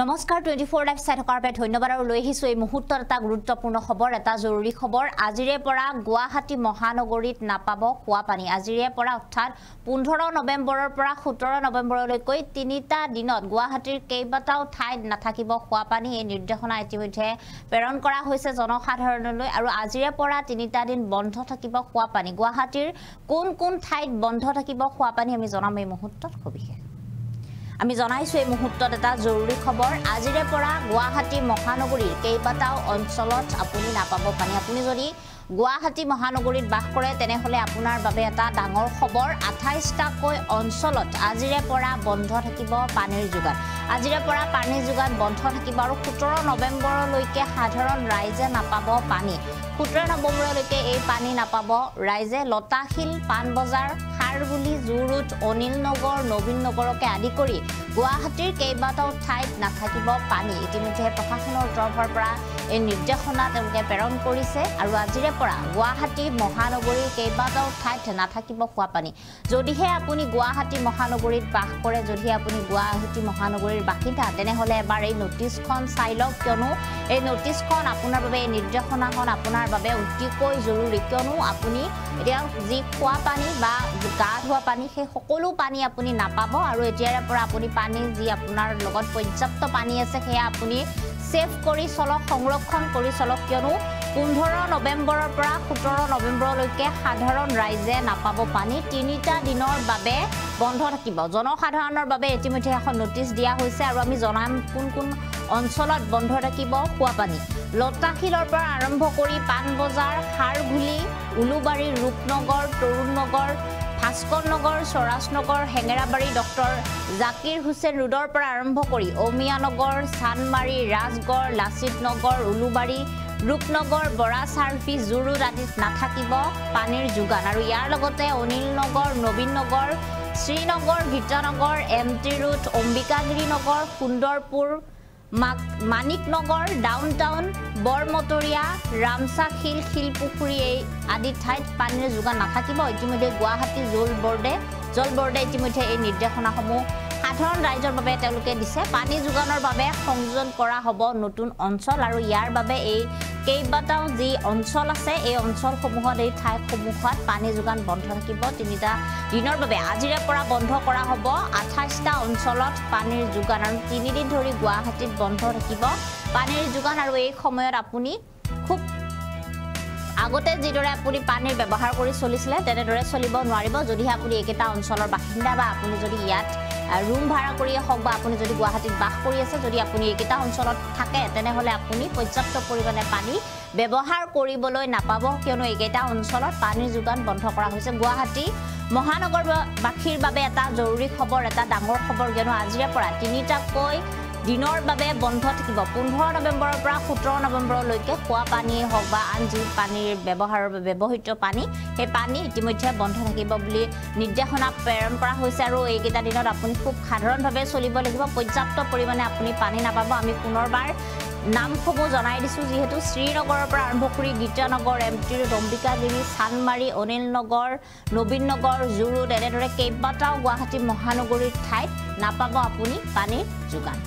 নমস্কাৰ 24 লাইভ চাই থকাৰ বাবে ধন্যবাদ আৰু লৈ আহিছো এই মুহূৰ্তত এটা গুৰুত্বপূৰ্ণ খবৰ এটা জৰুৰী খবৰ আজিৰে পৰা গুৱাহাটী মহানগৰীত নাপাব খোৱা পানী আজিৰে পৰা অৰ্থাৎ 15 নৱেম্বৰৰ পৰা 17 নৱেম্বৰলৈকৈ তিনিটা দিনত গুৱাহাটীৰ কেইবাটাও ঠাইত নাথাকিব খোৱা পানী এই নিৰ্দেশনা ইতিমধ্যে প্ৰেৰণ কৰা হৈছে জনসাধাৰণলৈ আৰু আজিৰে পৰা তিনিটা দিন বন্ধ থাকিব খোৱা পানী গুৱাহাটীৰ কোন কোন ঠাইত বন্ধ থাকিব খোৱা পানী আমি জনাম এই মুহূৰ্তত সবিশেষ আমি জনাইছো এই মুহূৰ্তত এটা জৰুৰী খবৰ আজিৰে পৰা গুৱাহাটী মহানগৰীৰ কেইবাটাও অঞ্চলত আপুনি নাপাব পানী আপুনি যদি গুৱাহাটী মহানগৰীত বাস কৰে তেনেহলে আপোনাৰ বাবে এটা ডাঙৰ খবৰ 28টাকৈ অঞ্চলত আজিৰে পৰা বন্ধ থাকিব পানীৰ যোগান আজিৰে পৰা পানীৰ যোগান বন্ধ থাকিব আৰু 17 নৱেম্বৰলৈকে সাধাৰণ ৰাইজে নাপাব পানী 17 নৱেম্বৰলৈকে এই পানী নাপাব ৰাইজে লতাশিল পানবজাৰ খাৰগুলি জুৰুট অনিল নগৰ নবীন নগৰকে আদি কৰি গুৱাহাটীৰ কেইবাটাও ঠাইত নাথাকিব পানী ইতিমধ্যে প্ৰশাসনৰ তৰফৰ পৰা এই নিৰ্দেশনা তেওঁলোকে প্ৰেৰণ কৰিছে আৰু আজিৰে পৰা গুৱাহাটী মহানগৰীৰ কেইবাটাও ঠাইত নাথাকিব খোৱা পানী যদিহে আপুনি গুৱাহাটী মহানগৰীত বাস কৰে যদিহে আপুনি গুৱাহাটী মহানগৰীৰ বাসিন্দা তেনেহলে এবাৰ এই নোটিছখন চাই লওক কিয়নো এই নোটিছখন আপোনাৰ বাবে এই নিৰ্দেশনাখন আপোনাৰ বাবে অতিকৈ জৰুৰী কিয়নো আপুনি এতিয়া যি খোৱা পানী বা গা ধোৱা পানী সেই সকলো পানী আপুনি নাপাব আৰু এতিয়াৰে পৰা আপুনি পানী যি আপোনাৰ লগত পৰ্যাপ্ত পানী আছে সেয়া আপুনি সেভ কৰি চলক সংৰক্ষণ কৰি চলক কিয়নো 15 নৱেম্বৰৰ পৰা 17 নৱেম্বৰলৈকে সাধাৰণ ৰাইজে নাপাব পানী তিনিটা দিনৰ বাবে বন্ধ থাকিব জনসাধাৰণৰ বাবে ইতিমধ্যে এখন নোটিছ দিয়া হৈছে আৰু আমি জনাম কোন কোন অঞ্চলত বন্ধ থাকিব খোৱা পানী লতাশিলৰ পৰা আৰম্ভ কৰি পানবজাৰ খাৰগুলি উলুবাৰী ৰূপনগৰ তৰুণ নগৰ ভাস্কৰ নগৰ সৰাজনগৰ হেঙেৰাবাৰী ডক্টৰ জাকিৰ হুছেইন ৰোডৰ পৰা আৰম্ভ কৰি অমিয়া নগৰ চানমাৰী ৰাজগড় লাচিত নগৰ উলুবাৰী ৰূপনগৰ বৰা চাৰ্ফি জুৰুড আদিত নাথাকিব পানীৰ যোগান আৰু ইয়াৰ লগতে অনিল নগৰ নবীন নগৰ শ্ৰীনগৰ গীতানগৰ এমটি ৰোড অম্বিকাগিৰি নগৰ সুন্দৰপুৰ মানিক নগৰ ডাউনটাউন বৰমতৰীয়া ৰামচাখিল শিলপুখুৰী এই আদি ঠাইত পানীৰ যোগান নাথাকিব ইতিমধ্যে গুৱাহাটী জল বৰ্ডে ইতিমধ্যে এই নিৰ্দেশনাসমূহ সাধাৰণ ৰাইজৰ বাবে তেওঁলোকে দিছে পানী যোগানৰ বাবে সংযোজন কৰা হ'ব নতুন অঞ্চল আৰু ইয়াৰ বাবে এই কেইবাটাও যি অঞ্চল আছে এই অঞ্চলসমূহত এই ঠাইসমূহত পানী যোগান বন্ধ থাকিব তিনিটা দিনৰ বাবে আজিৰে পৰা বন্ধ কৰা হ'ব 28টা অঞ্চলত পানীৰ যোগান আৰু 3 দিন ধৰি গুৱাহাটীত বন্ধ থাকিব পানীৰ যোগান আৰু এই সময়ত আপুনি খুব আগতে যিদৰে আপুনি পানীৰ ব্যৱহাৰ কৰি চলিছিলে তেনেদৰে চলিব নোৱাৰিব যদিহে আপুনি একেটা অঞ্চলৰ বাসিন্দা বা আপুনি যদি ইয়াত ৰুম ভাড়া কৰিয়ে হওক বা আপুনি যদি গুৱাহাটীত বাস কৰি আছে যদি আপুনি একেটা অঞ্চলত থাকে তেনেহলে আপুনি পৰ্যাপ্ত পৰিমাণে পানী ব্যৱহাৰ কৰিবলৈ নাপাব কিয়নো একেটা অঞ্চলত পানীৰ যোগান বন্ধ কৰা হৈছে গুৱাহাটী মহানগৰবাসীৰ বাবে এটা জৰুৰী খবৰ এটা ডাঙৰ খবৰ কিয়নো আজিৰে পৰা তিনিটাকৈ দিনৰ বাবে বন্ধ থাকিব 15 নৱেম্বৰৰ পৰা 17 নৱেম্বৰলৈকে খোৱা পানী হওক বা আন যি পানীৰ ব্যৱহাৰৰ বাবে ব্যৱহৃত পানী সেই পানী ইতিমধ্যে বন্ধ থাকিব বুলি নিৰ্দেশনা প্ৰেৰণ কৰা হৈছে আৰু এইকেইটা দিনত আপুনি খুব সাধাৰণভাৱে চলিব লাগিব পৰ্যাপ্ত পৰিমাণে আপুনি পানী নাপাব আমি পুনৰবাৰ নামসমূহ জনাই দিছো যিহেতু শ্ৰীনগৰৰ পৰা আৰম্ভ কৰি গীতানগৰ এমটি ৰোড অম্বিকাগিৰি চানমাৰী অনিল নগৰ নবীন নগৰ জুৰুড এনেদৰে কেইবাটাও গুৱাহাটী মহানগৰীৰ ঠাইত নাপাব আপুনি পানীৰ যোগান